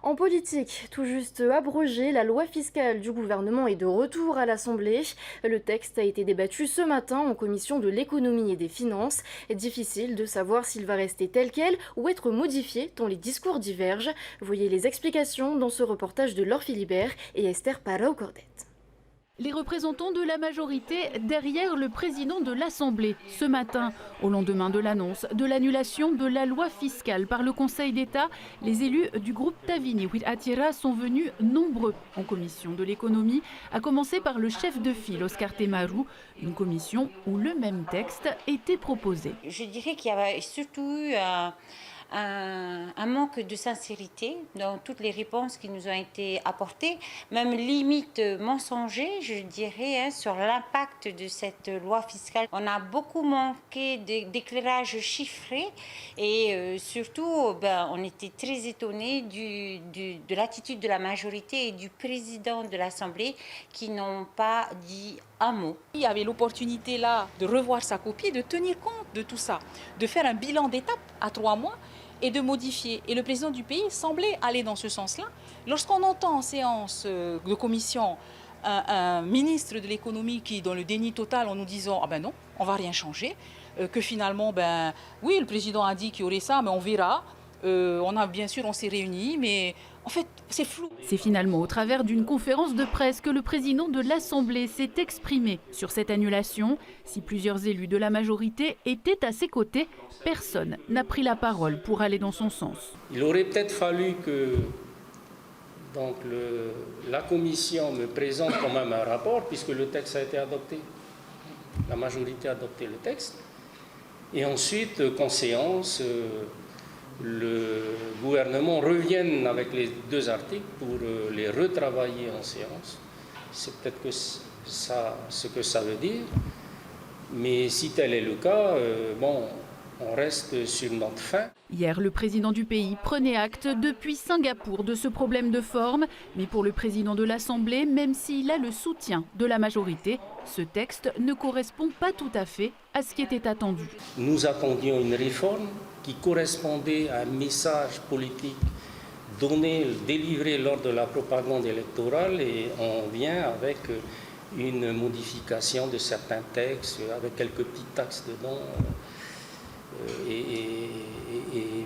En politique, tout juste abrogée, la loi fiscale du gouvernement est de retour à l'Assemblée. Le texte a été débattu ce matin en commission de l'économie et des finances. Difficile de savoir s'il va rester tel quel ou être modifié tant les discours divergent. Voyez les explications dans ce reportage de Laure Philibert et Esther Parao-Cordette. Les représentants de la majorité derrière le président de l'Assemblée ce matin. Au lendemain de l'annonce de l'annulation de la loi fiscale par le Conseil d'État, les élus du groupe Tavini Atira sont venus nombreux en commission de l'économie, à commencer par le chef de file Oscar Temaru, une commission où le même texte était proposé. Je dirais qu'il y avait surtout eu un manque de sincérité dans toutes les réponses qui nous ont été apportées, même limite mensonger, je dirais, sur l'impact de cette loi fiscale. On a beaucoup manqué d'éclairage chiffré et surtout, on était très étonnés de l'attitude de la majorité et du président de l'Assemblée qui n'ont pas dit un mot. Il y avait l'opportunité là de revoir sa copie, de tenir compte de tout ça, de faire un bilan d'étape à 3 mois et de modifier. Et le président du pays semblait aller dans ce sens-là. Lorsqu'on entend en séance de commission un ministre de l'économie qui est dans le déni total en nous disant « Ah ben non, on ne va rien changer », que finalement, oui, le président a dit qu'il y aurait ça, mais on verra. On s'est réunis, mais en fait, c'est flou. C'est finalement au travers d'une conférence de presse que le président de l'Assemblée s'est exprimé sur cette annulation. Si plusieurs élus de la majorité étaient à ses côtés, personne n'a pris la parole pour aller dans son sens. Il aurait peut-être fallu que la commission me présente quand même un rapport, puisque le texte a été adopté. La majorité a adopté le texte. Et ensuite, qu'en séance, le gouvernement revienne avec les 2 articles pour les retravailler en séance. C'est peut-être ce que ça veut dire. Mais si tel est le cas, on reste sur notre faim. Hier, le président du pays prenait acte depuis Singapour de ce problème de forme. Mais pour le président de l'Assemblée, même s'il a le soutien de la majorité, ce texte ne correspond pas tout à fait à ce qui était attendu. Nous attendions une réforme qui correspondait à un message politique délivré lors de la propagande électorale, et on vient avec une modification de certains textes, avec quelques petites taxes dedans. Et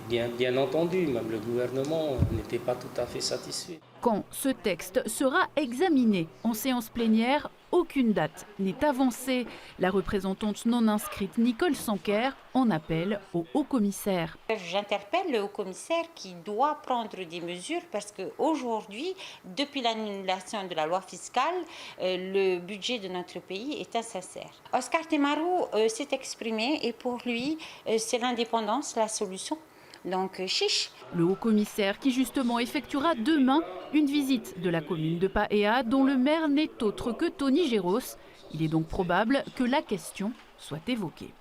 bien entendu, même le gouvernement n'était pas tout à fait satisfait. Quand ce texte sera examiné en séance plénière, aucune date n'est avancée. La représentante non inscrite Nicole Sanquer en appelle au haut-commissaire. J'interpelle le haut-commissaire qui doit prendre des mesures parce qu'aujourd'hui, depuis l'annulation de la loi fiscale, le budget de notre pays est insincère. Oscar Temaru s'est exprimé et pour lui, c'est l'indépendance la solution. Donc, chiche. Le haut-commissaire qui justement effectuera demain une visite de la commune de Paea dont le maire n'est autre que Tony Géros. Il est donc probable que la question soit évoquée.